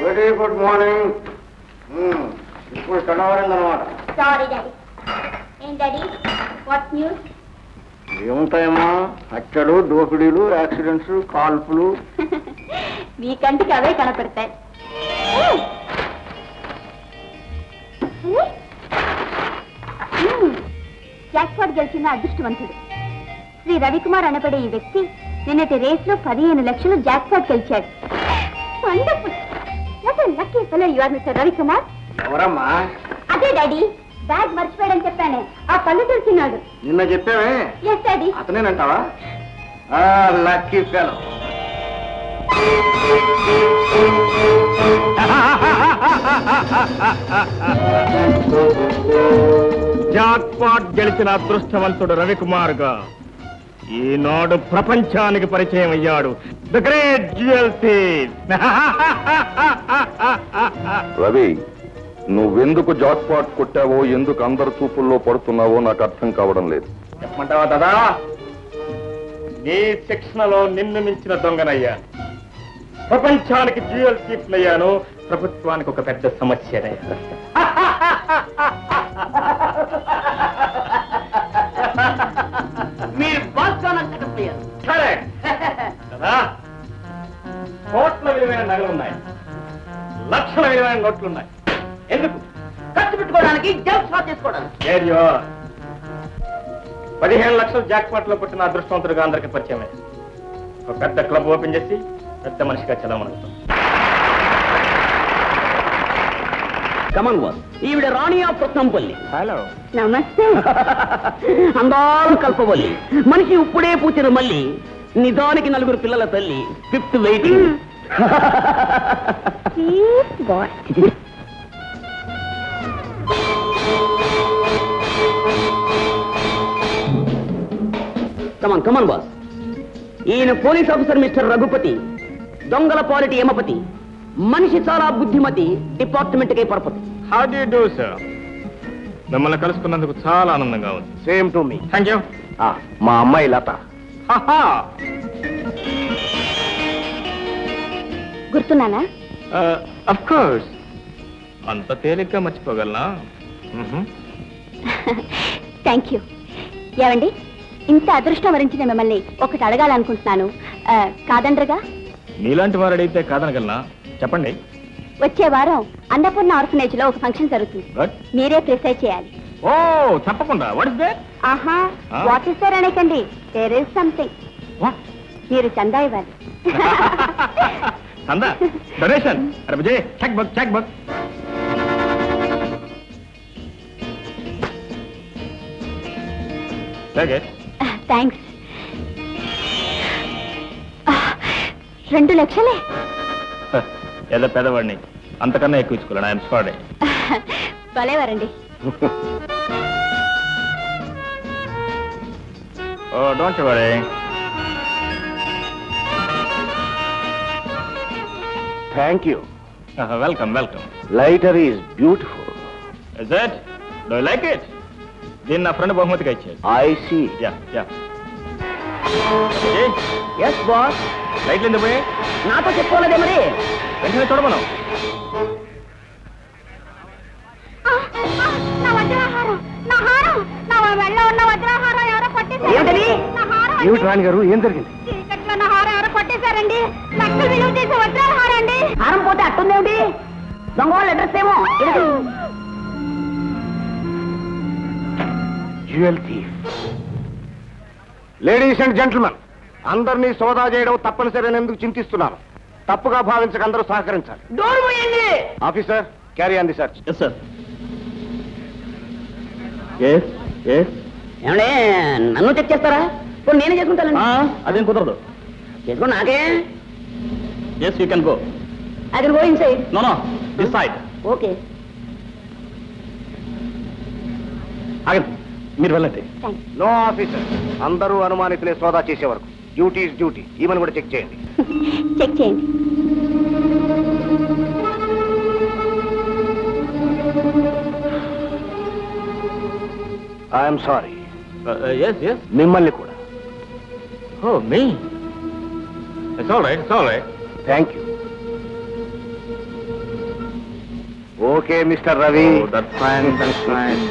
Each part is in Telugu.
Very good morning. ఇప్పుడు కనవరిందనమాట. Sorry daddy. ఏం డాడీ, వాట్ న్యూస్? ఏముంటాయమ్మా, హత్యలు, దోపిడీలు, యాక్సిడెంట్స్, కాల్పులు. మీ కంటికి అవే కనపడతాయి. జాక్పాట్ గెలిచిన అదృష్టవంతుడు శ్రీ రవికుమార్ అనబడే ఈ వ్యక్తి నిన్నటి రేస్ లో 15 లక్షలు జాక్పాట్ గెలిచాడు. Wonderful. What a lucky fellow you are mister Ravikumar. ఎవరమ్మా? అదే డాడీ, బ్యాగ్ మర్చిపోయాడని చెప్పానే, ఆ పళ్ళు తెలిసినాడు. నిన్న చెప్పావే? Yes daddy. అతనేనంటావా? Lucky fellow. జాక్పాట్ గెలిచిన అదృష్టవంతుడు రవికుమార్ గా ఈనాడు ప్రపంచానికి పరిచయం అయ్యాడు. The great jewel thief. Ravi, నువ్వెందుకు జాక్పాట్ కొట్టావో, ఎందుకు అందరి చూపుల్లో పడుతున్నావో నాకు అర్థం కావడం లేదు. చెప్పమంటావా దాదా? నీ శిక్షణలో నిన్ను మించిన దొంగనయ్యాను. ప్రపంచానికి జ్యువెల్ థీఫ్ అయ్యాను. ప్రభుత్వానికి ఒక పెద్ద సమస్యనయ్యాను. కోట్ల విలువైన నగలున్నాయి, లక్షల విలువైన నోట్లున్నాయి. ఎందుకు? ఖర్చు పెట్టుకోవడానికి, జల్సా చేసుకోవడానికి. 15 లక్షలు జాక్పాట్ లో పుట్టిన అదృష్టవంతుడుగా అందరికి పరిచయమే. ఒక పెద్ద క్లబ్ ఓపెన్ చేసి పెద్ద మనిషిగా చదవమనుకుంటాం. కమన్ బాస్, ఈవిడ రాణి ఆఫ్ రత్నంపల్లి. హలో. నమస్తే. అందాలు కల్పవల్లి, మనిషి ఇప్పుడే పూచిన మళ్ళీ, నిజానికి 4 పిల్లల తల్లి, 5th వెయిటింగ్. కమన్ బాస్, ఈయన పోలీస్ ఆఫీసర్ మిస్టర్ రఘుపతి, దొంగల పాలిటీ యమపతి, మనిషి చాలా బుద్ధిమతి, డిపార్ట్మెంట్ కే పరపతి. How do you do sir? మిమ్మల్ని కలుసుకున్నందుకు చాలా ఆనందంగా ఉంది. Same to me. Thank you. మా అమ్మాయి లత. గుర్తున్నానా? Of course. అంత తేలిగ్గా మర్చిపోగలనా? Thank you. ఏమండి, ఇంత అదృష్టం వరించిన మిమ్మల్ని ఒకటి అడగాలనుకుంటున్నాను. కాదండ్రగా? మీలాంటి వారు అడిగితే కాదనగలనా? చెప్పండి. వచ్చే వారం అన్నపూర్ణ ఆర్ఫనేజ్ లో ఒక ఫంక్షన్ జరుగుతుంది. మీరే ప్రిసైడ్ చేయాలి. ఓ, తప్పకుండా. What is that? ఆహా, వాట్ ఇస్ దట్ అనకండి. There is something. మీరు చందా ఇవ్వాలి. చందా? డొనేషన్? అరే విజయ్, చెక్ బుక్. థ్యాంక్స్. 2 లక్షలే? ఏదో పేదవాడిని, అంతకన్నా ఎక్కువ ఇచ్చుకోలేను. I'm sorry. భలేవారండి. Oh, don't worry. Thank you. Welcome. Lighter is beautiful. Is it? Do you like it? దీన్ని నా ఫ్రెండ్ బహుమతిగా ఇచ్చాడు. I see. Yeah. Yes boss. లైట్లు ఎందుకు పోయి? నాతో చెప్పుకోలేదే మరి. వెంటనే చూడమను. ఏమిటి రాణి గారు, ఏం జరిగింది? పట్టేశారండి. లక్షలు విలువ చేసే వజ్రాల హారం అండి. హారం పోతే అట్టుందేమిటి? దొంగ వాళ్ళ అడ్రస్ ఏమో. Jewel thief. Ladies and gentlemen, అందరినీ సోదా చేయడం తప్పనిసరి అని ఎందుకు చింతిస్తున్నాను? తప్పుగా భావించక అందరూ సహకరించాలి. డోర్ మూయండి. Officer, carry on the search. Yes sir. ఏమంటే నన్ను చెక్ చేస్తారా? ఇప్పుడు నేనే చేసుకుంటానండి. అదేం కుదరదు. చేసుకో నాకే. Yes, you can go. I can go inside. No, this side. Okay. ఆగండి, మీరు వెళ్ళండి. నో ఆఫీసర్, అందరూ అనుమానితులే సోదా చేసే వరకు. Duty is duty. ఈమెను కూడా చెక్ చేయండి. చెక్ చేయండి. I'm sorry. ఎస్. మిమ్మల్ని కూడా. Oh, me? It's all right. Thank you. Okay mister Ravi. That's fine, that's fine.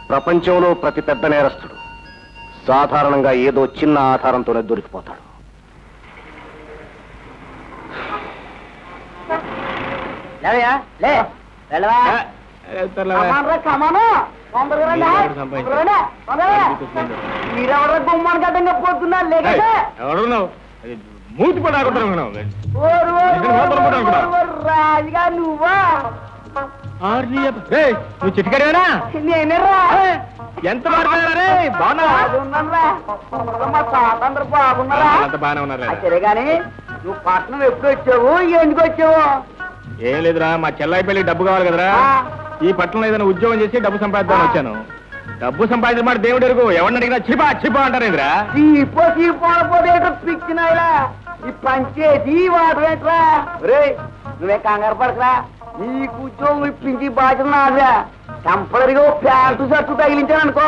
ప్రపంచంలో ప్రతి పెద్ద నేరస్తుడు సాధారణంగా ఏదో చిన్న ఆధారంతోనే దొరికిపోతాడు. మీరెవరో గుమ్మని గడ్డంగా పోతున్నా లేకపోతే మూతి పడాకుంటున్నా రాజుగా నువ్వా? నువ్వు చిట్టుకరేనా? నేనేరా ఎంత మాట్లాడారే? బాగున్నా? మా తాతందరూ బాగున్నారా? అంత బాగానే ఉన్నారా? సరే గాని నువ్వు పట్నం ఎప్పుడు వచ్చావు, ఎందుకు వచ్చావు? ఏం లేదురా, మా చెల్లాయి పెళ్లి డబ్బు కావాలి కదరా. ఈ పట్టణంలో ఏదైనా ఉద్యోగం చేసి డబ్బు సంపాదిద్దామని వచ్చాను. డబ్బు సంపాదించమాట దేవుడు ఎరుగు, ఎవరిని అడిగినా చిపా చిపా అంటారేంద్రా. పిచ్చినాయిలా ఈ పంచేసి వాటరేట్రా. రే నువ్వే కంగారు పడకరా, నీకు ఉద్యోగం ఇప్పించి బాధ్యత నాదా. టెంపరీగా ప్యాంటు షర్టు తగిలించాననుకో,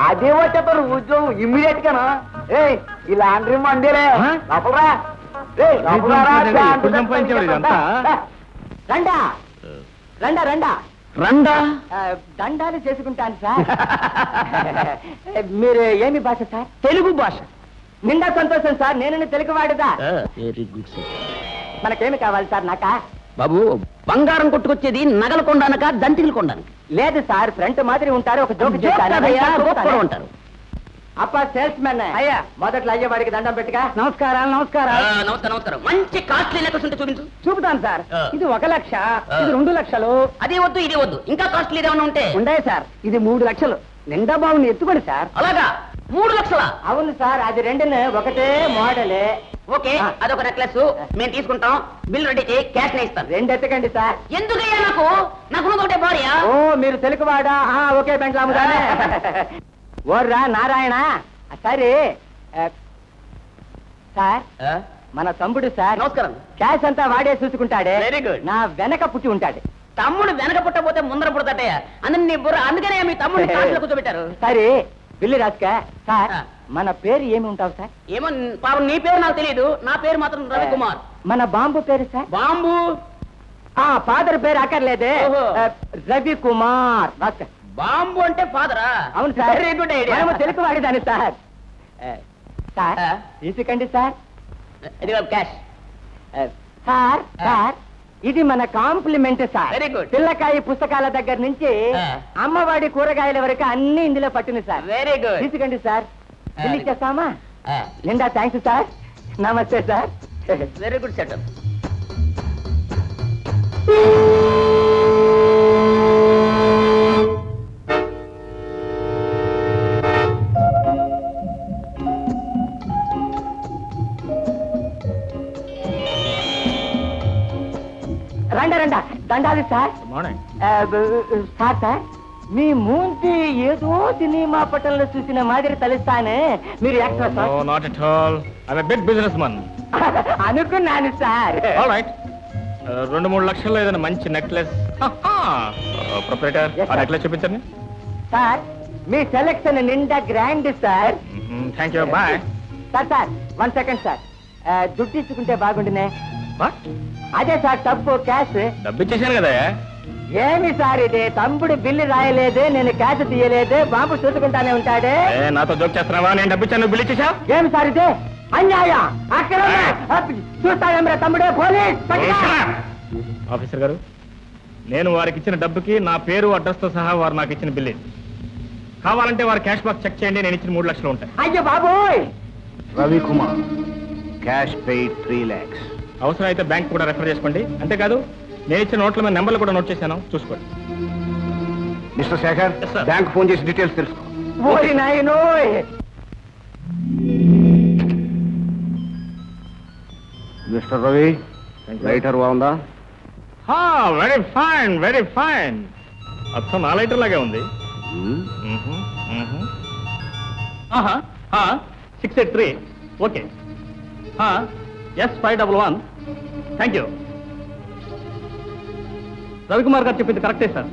అదే వచ్చేస్తాను ఉద్యోగం ఇమ్మీడియట్ గాను. ఏ ఈ లాండ్రీ మండీలే లోపలరా. రండా రండా రండా రండా దండాలు చేసుకుంటాను సార్. మీరు ఏమి భాష సార్? తెలుగు భాష. నిండా సంతోషం సార్, నేను తెలుగు వాడిదా. Very good sir. మనకేమి కావాలి సార్? నాకా బాబు బంగారం కొట్టుకొచ్చేది నగల కొండానక దంతికలు కొండానికి? లేదు సార్, ఫ్రంట్ మాదిరి ఉంటారు, ఒక జోక్ ఉంటారు. అప్ప సేల్స్ మ్యాన్ అయ్యా, మొదట్లో అయ్యేవాడికి దండం పెట్టుగా. నమస్కారాలు. నమస్కారం. మంచి కాస్ట్లీ నెక్లెస్ ఉంటే చూపించు. చూపుతాను సార్. ఇది 1 లక్ష, ఇది 2 లక్షలు. అదే వద్దు ఇది వద్దు, ఇంకా కాస్ట్లీ ఏమైనా ఉంటే ఉండే సార్. ఇది 3 లక్షలు. నిండా బాగుంది, ఎత్తుకోండి సార్. అలాగా 3 లక్షల? అవును సార్, అది 2 ఒకటే మోడలే. ఓకే, అదొక నెక్లెస్ మేము తీసుకుంటాం. బిల్ రెడీ చేయి, క్యాష్ నే ఇస్తాను. 2 ఎత్తకండి సార్. ఎందుకయ్యా? నాకు ఒకటే భార్య. ఓ మీరు తెలుగువాడా? ఓకే బెంక్ అమ్ముతానే. ఓర్రా నారాయణ. సరే సార్, మన తమ్ముడు సార్. నమస్కారం. క్యాష్ అంతా వాడే చూసుకుంటాడే. Very good. నా వెనక పుట్టి ఉంటాడు. తమ్ముడు వెనక పుట్టపోతే ముందర పుడతాటయ్యా. అందుకని నీ బుర్ర, అందుకనే మీ తమ్ముడిని కాసులో కూర్చోబెట్టారు. సరే బిల్లు రాసుకా సార్. మన పేరు ఏమి ఉంటావు సార్? ఏమో పాపం, నీ పేరు నాకు తెలియదు. నా పేరు మాత్రం రవికుమార్. మన బాంబు పేరు సార్? బాంబు. ఫాదర్ పేరు అక్కర్లేదే, రవికుమార్ రాసుకా. బాంబు అంటే ఫాదరా? అవును sir. Very good idea. Telugu వాడిదాన్ని సార్. సార్ తీసుకండి సార్. ఇది క్యాష్. సార్ సార్, ఇది మన కాంప్లిమెంట్ సార్. Very good. పిల్లకాయ పుస్తకాల దగ్గర నుంచి అమ్మవాడి కూరగాయల వరకు అన్ని ఇందులో పట్టింది సార్. Very good. తీసుకండి సార్. బిల్ ఇచ్చేస్తామా? నిండా థ్యాంక్స్ సార్. నమస్తే సార్. Very good setup. రండా దండాలి సార్. సార్ సార్, మీ మూంతి ఏదో సినిమా పటంలో చూసిన మాదిరి తలుస్తానే. మీరు actor sir? Not at all. I'm a big business man. అనుకున్నాను సార్. All right. 2-3 లక్షల్లో ఏదైనా మంచి నెక్లెస్. ప్రొపరేటర్, ఆ నెక్లెస్ చూపించండి. సార్ మీ సెలెక్షన్ నిండా grand sir. Thank you. Bye. Sir 1 second sir. దుడ్డు తీసుకుంటే బాగుండునే. అదే సార్ తప్పు, క్యాష్. డబ్బు ఇచ్చేసాను కదా. ఏమి సార్ ఇది? తమ్ముడు బిల్లు రాయలేదే, నేను క్యాష్ తీయలేదే, బాబు చూసుకుంటానే ఉంటాడే. నాతో జోక్ చేస్తున్నావా? నేను డబ్బు ఇచ్చాను, బిల్లు ఇచ్చేసా. ఏమి సార్ ఇది? అన్యాయం, అక్రమం. చూస్తాయేమరా తమ్ముడే, పోలీస్. ఆఫీసర్ గారు, నేను వారికి ఇచ్చిన డబ్బుకి నా పేరు అడ్రస్ తో సహా వారు నాకు ఇచ్చిన బిల్లు. కావాలంటే వారి క్యాష్ బాక్స్ చెక్ చేయండి, నేను ఇచ్చిన 3 లక్షలు ఉంటాయి. అయ్యో బాబోయ్. Ravikumar, cash paid 3 lakhs. అవసరం అయితే బ్యాంక్ కూడా రెఫర్ చేసుకోండి. అంతేకాదు నేను ఇచ్చిన నోట్ల మీద నెంబర్లు కూడా నోట్ చేశాను, చూసుకోండి. Mister Shekhar, Yes, sir. Bank phone చేసి డీటెయిల్స్ తెలుసుకో. ఓరి నాయనోయ్. మిస్టర్ రవి, లైటర్ బాగుందా? Very fine, very fine. అచ్చం నా లైటర్ లాగే ఉంది. 683. Okay. S511. Thank you. Ravikumar గారు చెప్పింది కరెక్టే సార్.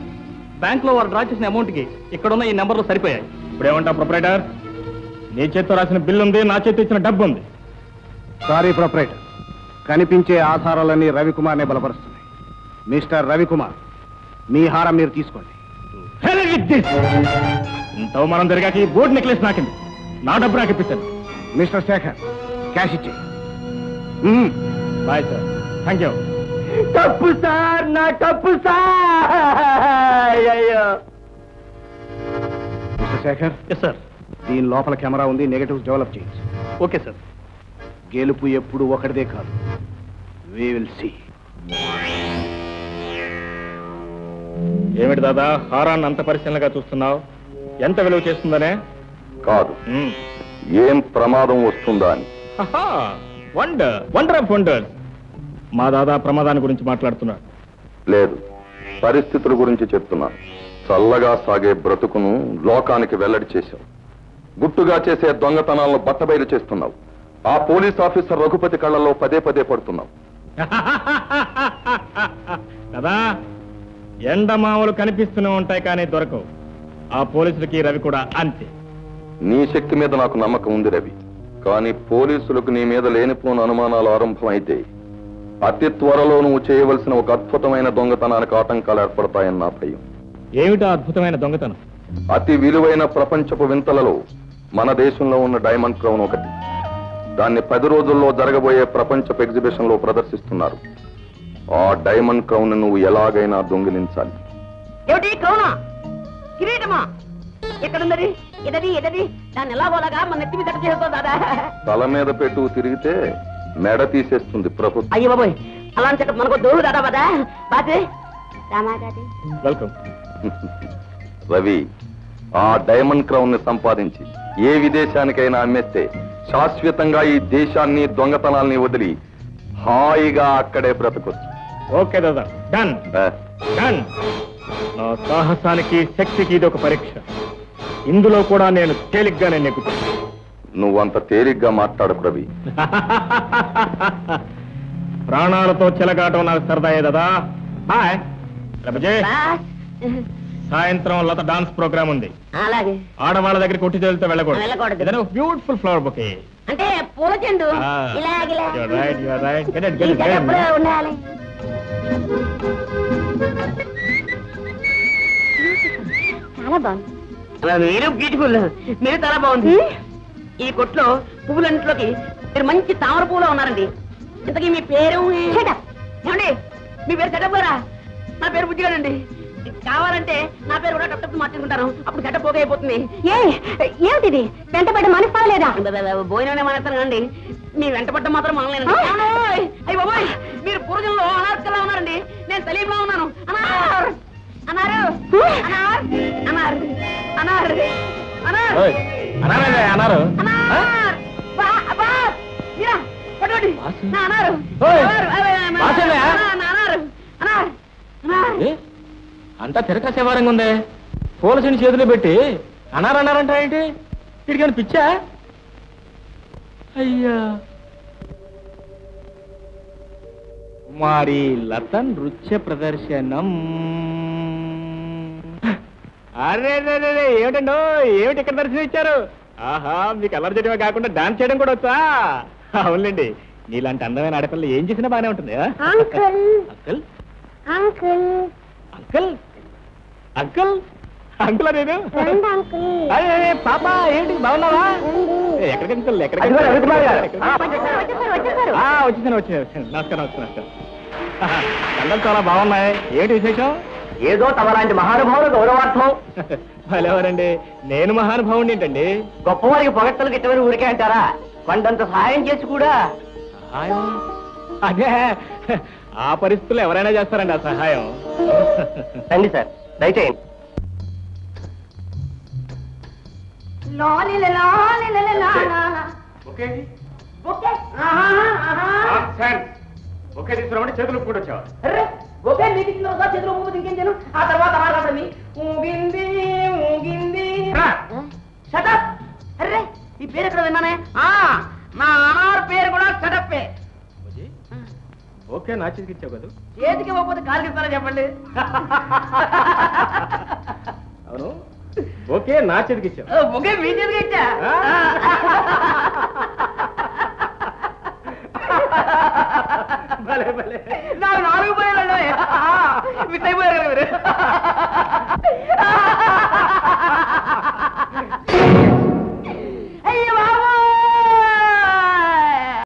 బ్యాంక్ లో వారు డ్రా చేసిన అమౌంట్ కి ఇక్కడున్న ఈ నెంబర్లు సరిపోయాయి. ఇప్పుడు ఏమంటా ప్రొపరేటర్? నీ చేతితో రాసిన బిల్లు ఉంది, నా చేతితో ఇచ్చిన డబ్బు ఉంది. సారీ ప్రొపరేటర్, కనిపించే ఆధారాలన్నీ రవికుమార్నే బలపరుస్తున్నాయి. మిస్టర్ రవికుమార్, మీ హారం మీరు తీసుకోండి. ఇంత అవమానం జరిగాక ఈ గోల్డ్ నెక్లెస్ నాకింది. నా డబ్బు నాకు ఇప్పించండి. మిస్టర్ శేఖర్, క్యాష్ ఇచ్చి. Bye sir. Thank you. తప్పు సార్, నా తప్పు సార్. అయ్యో. Mister Shekhar, yes sir. దీని లోపల కెమెరా ఉంది, నెగటివ్స్ డెవలప్ చేయించు. Okay sir. గెలుపు ఎప్పుడు ఒకటిదే కాదు. We will see. ఏమిటి దాదా హారాన్ని అంత పరిశీలనగా చూస్తున్నావు? ఎంత విలువ చేస్తుందనే? కాదు, ఏం ప్రమాదం వస్తుందా అని. Wonder of wonders. మా దాదా ప్రమాదాన్ని గురించి మాట్లాడుతున్నాడు. లేదు, పరిస్థితుల గురించి చెప్తున్నాను. చల్లగా సాగే బ్రతుకును లోకానికి వెల్లడి చేశావు. గుట్టుగా చేసే దొంగతనాలను బట్టబయలు చేస్తున్నావు. ఆ పోలీస్ ఆఫీసర్ రఘుపతి కళ్ళలో పదే పదే పడుతున్నావు. కదా, ఎండమావులు కనిపిస్తూనే ఉంటాయి కానీ దొరకవు. ఆ పోలీసులకి రవి కూడా అంతే. నీ శక్తి మీద నాకు నమ్మకం ఉంది రవి. కానీ పోలీసులకు నీ మీద లేనిపోని అనుమానాలు ఆరంభమైతే అతి త్వరలో నువ్వు చేయవలసిన ఒక అద్భుతమైన దొంగతనానికి ఆటంకాలు ఏర్పడతాయని నా భయం. ఏమిటా అద్భుతమైన దొంగతనం? అతి విలువైన ప్రపంచపు వింతలలో మన దేశంలో ఉన్న డైమండ్ క్రౌన్ ఒకటి. దాన్ని 10 రోజుల్లో జరగబోయే ప్రపంచపు ఎగ్జిబిషన్ లో ప్రదర్శిస్తున్నారు. ఆ డైమండ్ క్రౌన్ నువ్వు ఎలాగైనా దొంగిలించాలి. ఏమిటి క్రౌనా? కిరీటమా? ఎక్కడున్నది? ఎదది ఎదది? దాన్ని ఎలాగోలాగా మన నెత్తి మీద చేస్తో దాదా. తల మీద పెట్టు తిరిగితే మెడ తీసేస్తుంది ప్రభుత్వం. అయ్యో బాబోయ్, అలాంటి చెట్టు మనకు దూరు దాదా బాదా బాతే వెల్కమ్. రవి, ఆ డైమండ్ క్రౌన్ ని సంపాదించి ఏ విదేశానికైనా అమ్మేస్తే శాశ్వతంగా ఈ దేశాన్ని దొంగతనాల్ని వదిలి హాయిగా అక్కడే బ్రతకొచ్చు. ఓకే దాదా, డన్ డన్. నా సాహసానికి శక్తికి ఇది ఒక పరీక్ష. ఇందులో కూడా నేను తేలిగ్గానే నెగ్గుతాను. నువ్వంత తేలిగ్గా మాట్లాడకు రవి. ప్రాణాలతో చెలగాటం నాకు సరదాయే దాదా. హాయ్ రబజే. సాయంత్రం లత డాన్స్ ప్రోగ్రామ్ ఉంది. అలాగే ఆడవాళ్ళ దగ్గర కొట్టి చేతులతో వెళ్ళకూడదు. వెళ్ళకూడదు. Beautiful flower bouquet. అంటే పూల చెండు ఉండాలి. చాలా బాగుంది. మీరు బ్యూటిఫుల్, మీరు చాలా బాగుంది. ఈ కొట్లో పువ్వులన్నింటిలోకి మీరు మంచి తామర పువ్వులో ఉన్నారండి. ఇంతకీ మీ పేరు ఏమండి? మీ పేరు సెటప్ గారా? నా పేరు బుజ్జిగాడండి. కావాలంటే నా పేరు కూడా టప్ మార్చుకుంటాను. అప్పుడు సెటప్ పోగా అయిపోతుంది. ఏమిటిది? వెంటబడ్డ మనస్తావా లేదా? భోజనమే మానేస్తాను అండి. మీ వెంటపడ్డ మాత్రం మనలేనండి. అయ్యి బాబోయ్, మీరు పూర్వజంలో అనార్కలా ఉన్నారండి. నేను సలీంలా ఉన్నాను. అనార్ అన్నారు అనార్ అనార్ అనార్ అనార్ అన్నారు. అంతా తిరగసేవారంగా ఉంది. పోలీసుని చేతులు పెట్టి అన్నారంట ఏంటి? వీడికి పిచ్చా? అయ్యా, కుమారి లత నృత్య ప్రదర్శనం. అరే ఏమిటండో, ఏమిటి ఇక్కడ దర్శనం ఇచ్చారు? ఆహా, మీకు అల్లరి చేయడమే కాకుండా డాన్స్ చేయడం కూడా వచ్చా? అవునండి, నీలాంటి అందమైన ఆడపిల్ల ఏం చేసినా బానే ఉంటుంది. Uncle uncle uncle uncle uncle నేను పాప. ఏంటి బాగున్నావా? ఎక్కడికి అంకుల్? ఎక్కడికి? వచ్చేసాను. నమస్కారం నమస్కారం. అందరూ చాలా బాగున్నాయి. ఏంటి విశేషం? ఏదో తమలాంటి మహానుభావులు గౌరవార్థం. ఎవరండి? నేను మహానుభావుని ఏంటండి? గొప్పవారికి పొగట్టలు గిట్టమని ఊరికే అంటారా? కొండంత సహాయం చేసి కూడా. సహాయం? అదే, ఆ పరిస్థితుల్లో ఎవరైనా చేస్తారండి ఆ సహాయం. రండి సార్, దయచేయండి. ఒకే తీసుకురామంటే చేతులు కూడా వచ్చావా? ఒకే మీటింగ్ లో చేతులు ఊపితే ఇంకేం చేయను. ఆ తర్వాత మాట్లాడతాను. ఊగింది ఊగింది. షటప్. అరే ఈ పేరు ఎక్కడ విన్నానే? నా అనార్ పేరు కూడా షటప్పే. ఓకే నా చేతికి ఇచ్చావు కదా? చేతికి ఇవ్వకపోతే కాలుకి ఇస్తారా చెప్పండి. అవును ఓకే నా చేతికి ఇచ్చావు. ఒకే మీ చేతికి ఇచ్చా. భలే భలే నాకు 4 పోయాలండి. మిస్ అయిపోయారు కదా మీరు.